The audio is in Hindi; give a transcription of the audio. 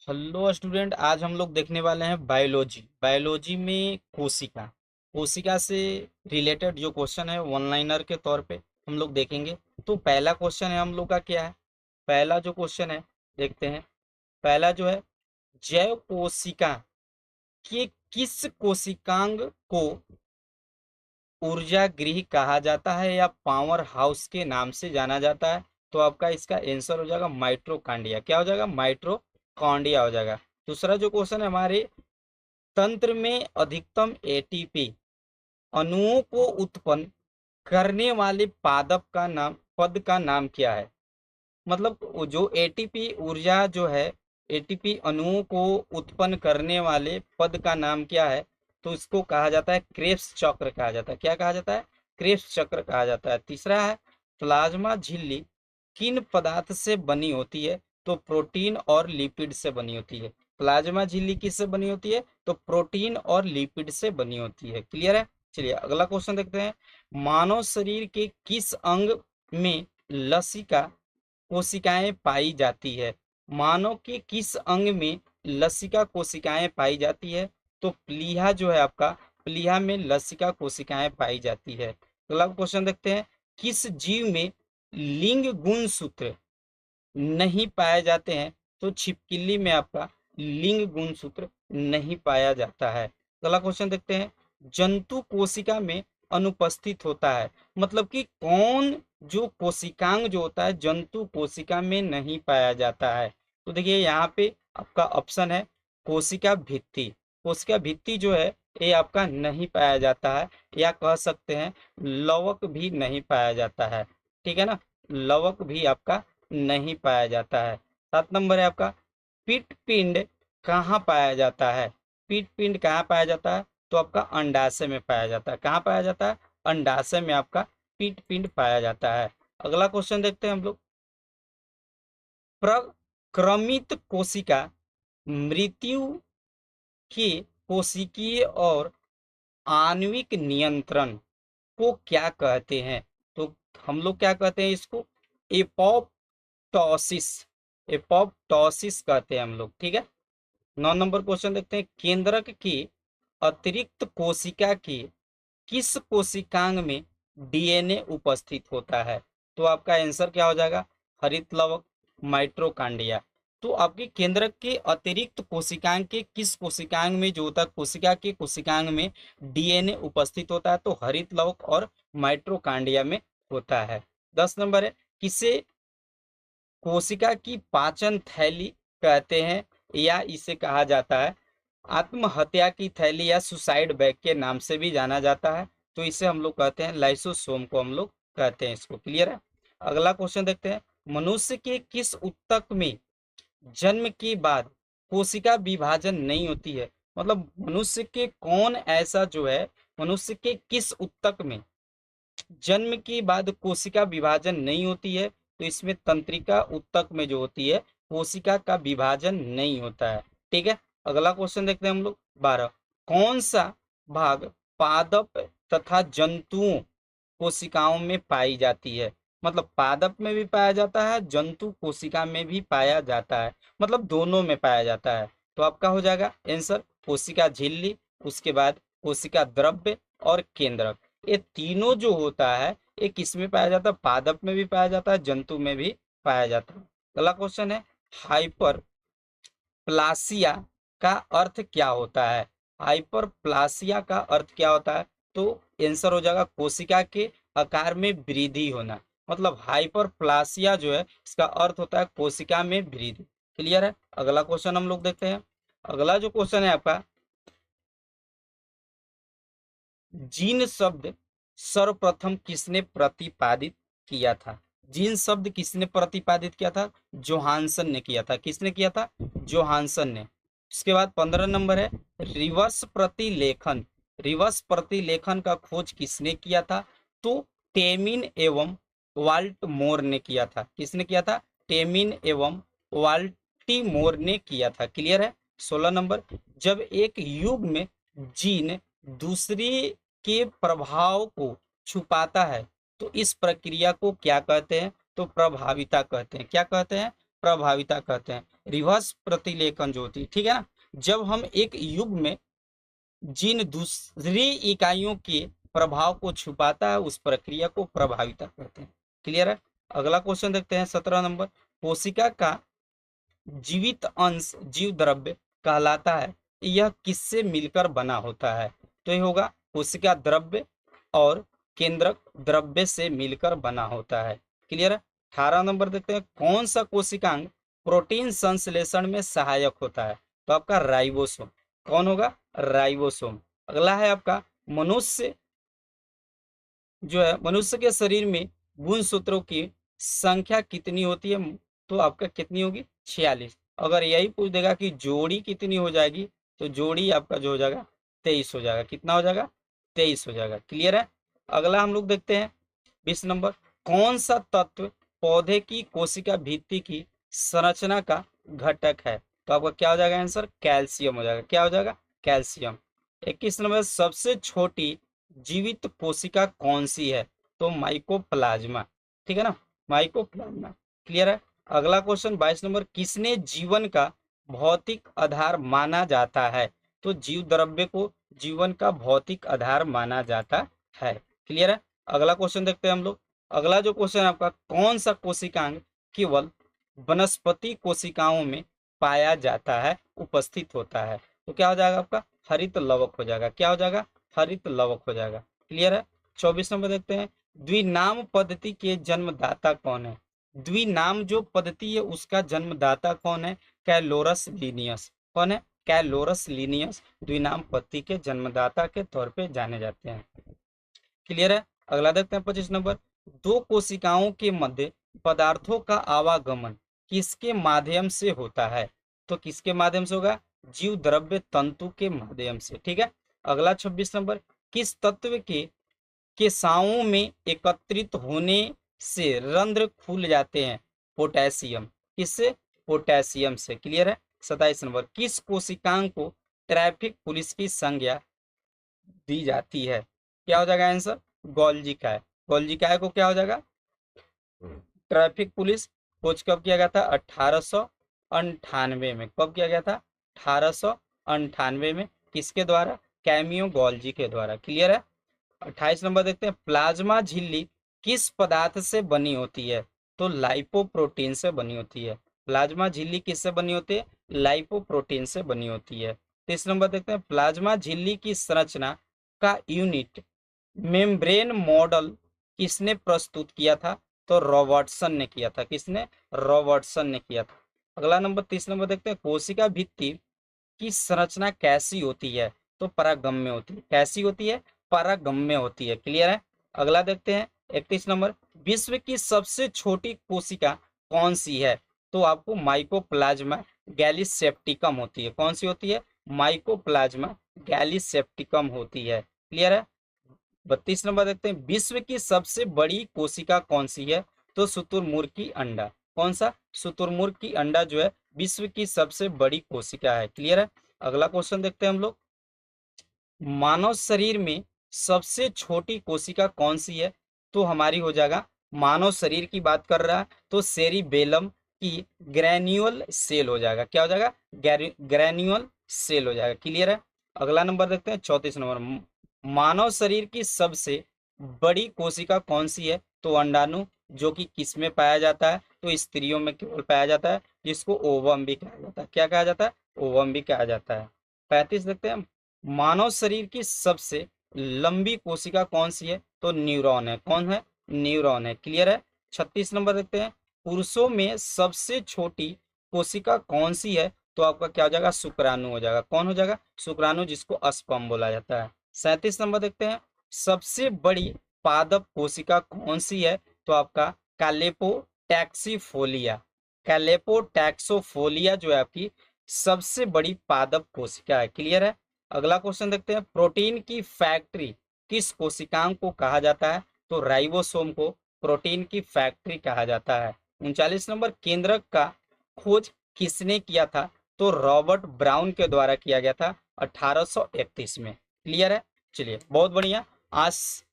हेलो स्टूडेंट, आज हम लोग देखने वाले हैं बायोलॉजी। बायोलॉजी में कोशिका कोशिका से रिलेटेड जो क्वेश्चन है वन लाइनर के तौर पे हम लोग देखेंगे। तो पहला क्वेश्चन है हम लोग का क्या है। पहला जो क्वेश्चन है देखते हैं। पहला जो है, जैव कोशिका के किस कोशिकांग को ऊर्जा गृह कहा जाता है या पावर हाउस के नाम से जाना जाता है। तो आपका इसका आंसर हो जाएगा माइट्रोकांडिया। क्या हो जाएगा? माइट्रोकांडिया हो जाएगा। दूसरा जो क्वेश्चन है, हमारे तंत्र में अधिकतम एटीपी अणुओं को उत्पन्न करने वाले पादप का नाम पद का नाम क्या है। मतलब वो जो एटीपी ऊर्जा जो है, एटीपी अणुओं को उत्पन्न करने वाले पद का नाम क्या है। तो इसको कहा जाता है क्रेब्स चक्र कहा जाता है। क्या कहा जाता है? क्रेब्स चक्र कहा जाता है। तीसरा है, प्लाज्मा झिल्ली किन पदार्थ से बनी होती है। तो प्रोटीन और लिपिड से बनी होती है। प्लाज्मा झिल्ली किससे बनी होती है? तो प्रोटीन और लिपिड से बनी होती है। क्लियर है? चलिए अगला क्वेश्चन देखते हैं। मानव शरीर के किस अंग में लसिका कोशिकाएं पाई जाती है। मानव के किस अंग में लसिका कोशिकाएं पाई जाती है। तो प्लीहा जो है आपका, प्लीहा में लसिका कोशिकाएं पाई जाती है। अगला क्वेश्चन देखते हैं। किस जीव में लिंग गुणसूत्र नहीं पाए जाते हैं। तो छिपकली में आपका लिंग गुणसूत्र नहीं पाया जाता है। अगला क्वेश्चन देखते हैं। जंतु कोशिका में अनुपस्थित होता है। मतलब कि कौन जो कोशिकांग जो होता है जंतु कोशिका में नहीं पाया जाता है। तो देखिए यहाँ पे आपका ऑप्शन है कोशिका भित्ति। कोशिका भित्ति जो है ये आपका नहीं पाया जाता है, या कह सकते हैं लवक भी नहीं पाया जाता है। ठीक है ना? लवक भी आपका नहीं पाया जाता है। 7 नंबर है आपका, पिट पिंड कहाँ पाया जाता है। पिट पिंड कहाँ पाया जाता है। तो आपका अंडाशय में पाया जाता है। कहाँ पाया जाता है? अंडाशय में आपका पिट पिंड पाया जाता है। अगला क्वेश्चन देखते हैं हम लोग। प्रक्रमित कोशिका मृत्यु के कोशिकीय और आणविक नियंत्रण को क्या कहते हैं। तो हम लोग क्या कहते हैं इसको? एपोप्टोसिस। एपोप्टोसिस कहते हैं हम लोग। ठीक है। 9 नंबर क्वेश्चन देखते हैं। केंद्रक की अतिरिक्त कोशिका की किस कोशिकांग में डीएनए उपस्थित होता है। तो आपका आंसर क्या हो जाएगा? हरित लवक, माइट्रोकांडिया। तो आपके केंद्रक के अतिरिक्त कोशिकांग के किस कोशिकांग में जो होता है, कोशिका के कोशिकांग में डीएनए उपस्थित होता है। तो हरित लवक और माइट्रोकांडिया में होता है। 10 नंबर है, किसे कोशिका की पाचन थैली कहते हैं, या इसे कहा जाता है आत्महत्या की थैली या सुसाइड बैग के नाम से भी जाना जाता है। तो इसे हम लोग कहते हैं लाइसोसोम को हम लोग कहते हैं इसको। क्लियर है? अगला क्वेश्चन देखते हैं। मनुष्य के किस ऊतक में जन्म के बाद कोशिका विभाजन नहीं होती है। मतलब मनुष्य के कौन ऐसा जो है, मनुष्य के किस ऊतक में जन्म के बाद कोशिका विभाजन नहीं होती है। तो इसमें तंत्रिका ऊतक में जो होती है कोशिका का विभाजन नहीं होता है। ठीक है। अगला क्वेश्चन देखते हैं हम लोग। 12, कौन सा भाग पादप तथा जंतुओं कोशिकाओं में पाई जाती है। मतलब पादप में भी पाया जाता है, जंतु कोशिका में भी पाया जाता है, मतलब दोनों में पाया जाता है। तो आपका हो जाएगा आंसर कोशिका झिल्ली, उसके बाद कोशिका द्रव्य और केंद्रक। ये तीनों जो होता है ये किस में पाया जाता है? पादप में भी पाया जाता है, जंतु में भी पाया जाता है। अगला क्वेश्चन है, हाइपर प्लासिया का अर्थ क्या होता है। हाइपर प्लासिया का अर्थ क्या होता है? तो आंसर हो जाएगा कोशिका के आकार में वृद्धि होना। मतलब हाइपर प्लासिया जो है इसका अर्थ होता है कोशिका में वृद्धि। क्लियर है? अगला क्वेश्चन हम लोग देखते हैं। अगला जो क्वेश्चन है आपका, जीन शब्द सर्वप्रथम किसने प्रतिपादित किया था। जीन शब्द किसने प्रतिपादित किया था? जोहानसन ने किया था। किसने किया था? जोहानसन ने। इसके बाद 15 नंबर है, रिवर्स प्रतिलेखन। रिवर्स प्रतिलेखन का खोज किसने किया था? तो टेमिन एवं वाल्ट मोर ने किया था। किसने किया था? टेमिन एवं वाल्टीमोर ने किया था। क्लियर है? 16 नंबर, जब एक युग में जीन दूसरे के प्रभाव को छुपाता है तो इस प्रक्रिया को क्या कहते हैं? तो प्रभाविता कहते हैं। क्या कहते हैं? प्रभाविता कहते हैं। रिवर्स प्रतिलेखन जो होती है, ठीक है ना, जब हम एक युग में जिन दूसरी इकाइयों के प्रभाव को छुपाता है उस प्रक्रिया को प्रभाविता कहते हैं। क्लियर है। अगला क्वेश्चन देखते हैं 17 नंबर। कोशिका का जीवित अंश जीव द्रव्य कहलाता है, यह किससे मिलकर बना होता है? तो ये होगा कोशिका द्रव्य और केंद्रक द्रव्य से मिलकर बना होता है। क्लियर है। 18 नंबर देखते हैं। कौन सा कोशिकांग प्रोटीन संश्लेषण में सहायक होता है? तो आपका राइबोसोम। कौन होगा? राइबोसोम। अगला है आपका मनुष्य जो है, मनुष्य के शरीर में गुणसूत्रों की संख्या कितनी होती है? तो आपका कितनी होगी? 46। अगर यही पूछ देगा कि जोड़ी कितनी हो जाएगी, तो जोड़ी आपका जो हो जाएगा 23 हो जाएगा। कितना हो जाएगा? 23 हो जाएगा। क्लियर है। अगला हम लोग देखते हैं 20 नंबर। कौन सा तत्व पौधे की कोशिका भित्ति की संरचना का घटक है? तो आपका क्या हो जाएगा आंसर? कैल्शियम हो जाएगा। क्या हो जाएगा? कैल्शियम। 21 नंबर। सबसे छोटी जीवित कोशिका कौन सी है? तो माइकोप्लाज्मा। ठीक है ना, माइकोप्लाज्मा। क्लियर है। अगला क्वेश्चन 22 नंबर। किसने जीवन का भौतिक आधार माना जाता है? तो जीव द्रव्य को जीवन का भौतिक आधार माना जाता है। क्लियर है। अगला क्वेश्चन देखते हैं हम लोग। अगला जो क्वेश्चन है आपका, कौन सा कोशिकांग केवल वनस्पति कोशिकाओं में पाया जाता है, उपस्थित होता है? तो क्या हो जाएगा आपका? हरित लवक हो जाएगा। क्या हो जाएगा? हरित लवक हो जाएगा। क्लियर है। 24 नंबर देखते हैं। द्विनाम पद्धति के जन्मदाता कौन है? द्विनाम जो पद्धति है उसका जन्मदाता कौन है? कैलोरस लीनियस। कौन है? कैलोरस लीनियस द्विनाम पद्धति के जन्मदाता के तौर पे जाने जाते हैं। क्लियर है। अगला देखते हैं 25 नंबर। दो कोशिकाओं के मध्य पदार्थों का आवागमन किसके माध्यम से होता है? तो किसके माध्यम से होगा? जीव द्रव्य तंतु के माध्यम से। ठीक है। अगला 26 नंबर। किस तत्व के केसाओं में एकत्रित होने से रंध्र खुल जाते हैं? पोटेशियम। किससे? पोटेशियम से। क्लियर है। 27 नंबर। किस कोशिकांग को ट्रैफिक पुलिस की संज्ञा दी जाती है? क्या हो जाएगा आंसर? गोल्जी का है। गोल्जी का को क्या हो जाएगा? ट्रैफिक पुलिस खोज कब किया गया था? 1898 में। कब किया गया था? 1898 में। किसके द्वारा? कैमियो गोल्जी के द्वारा। क्लियर है। 28 नंबर देखते हैं। प्लाज्मा झिल्ली किस पदार्थ से बनी होती है? तो लाइपोप्रोटीन से बनी होती है। प्लाज्मा झिल्ली किससे बनी होती है? लाइपोप्रोटीन से बनी होती है। 30 नंबर देखते हैं। प्लाज्मा झिल्ली की संरचना का यूनिट मेम्ब्रेन मॉडल किसने प्रस्तुत किया था? तो रॉबर्टसन ने किया था। किसने? रॉबर्टसन ने किया था। अगला नंबर 30 नंबर देखते हैं। कोशिका भित्ति की संरचना कैसी होती है? तो परागम्य होती है। कैसी होती है? परागम्य होती है। क्लियर है। अगला देखते हैं 31 नंबर। विश्व की सबसे छोटी कोशिका कौन सी है? तो आपको माइकोप्लाज्मा गैलीसेप्टिकम होती है। कौन सी होती है? माइकोप्लाज्मा गैलीसेप्टिकम होती है। क्लियर है। 32 नंबर देखते हैं। विश्व की सबसे बड़ी कोशिका कौन सी है? तो शुतुरमुर्ग की अंडा। कौन सा? शुतुरमुर्ग की अंडा जो है विश्व की सबसे बड़ी कोशिका है। क्लियर है। अगला क्वेश्चन देखते हैं हम लोग। मानव शरीर में सबसे छोटी कोशिका कौन सी है? तो हमारी हो जाएगा, मानव शरीर की बात कर रहा है तो सेरिबेलम की ग्रैन्युअल सेल हो जाएगा। क्या हो जाएगा? ग्रैन्युअल सेल हो जाएगा। क्लियर है। अगला नंबर देखते हैं 34 नंबर। मानव शरीर की सबसे बड़ी कोशिका कौन सी है? तो अंडाणु, जो कि किस में पाया जाता है? तो स्त्रियों में केवल पाया जाता है, जिसको ओवम भी कहा जाता है। क्या कहा जाता है? ओवम भी कहा जाता है। 35 देखते हैं। मानव शरीर की सबसे लंबी कोशिका कौन सी है? तो न्यूरॉन है। कौन है? न्यूरॉन है। क्लियर है। 36 नंबर देखते हैं। पुरुषों में सबसे छोटी कोशिका कौन सी है? तो आपका क्या हो जाएगा? शुक्राणु हो जाएगा। कौन हो जाएगा? शुक्राणु, जिसको स्पर्म बोला जाता है। 37 नंबर देखते हैं। सबसे बड़ी पादप कोशिका कौन सी है? तो आपका कैलेपोटैक्सीफोलिया। कैलेपोटैक्सोफोलिया जो है आपकी सबसे बड़ी पादप कोशिका है। क्लियर है। अगला क्वेश्चन देखते हैं। प्रोटीन की फैक्ट्री किस कोशिकांग को कहा जाता है? तो राइबोसोम को प्रोटीन की फैक्ट्री कहा जाता है। 39 नंबर। केंद्रक का खोज किसने किया था? तो रॉबर्ट ब्राउन के द्वारा किया गया था 1831 में। क्लियर है। चलिए, बहुत बढ़िया। आज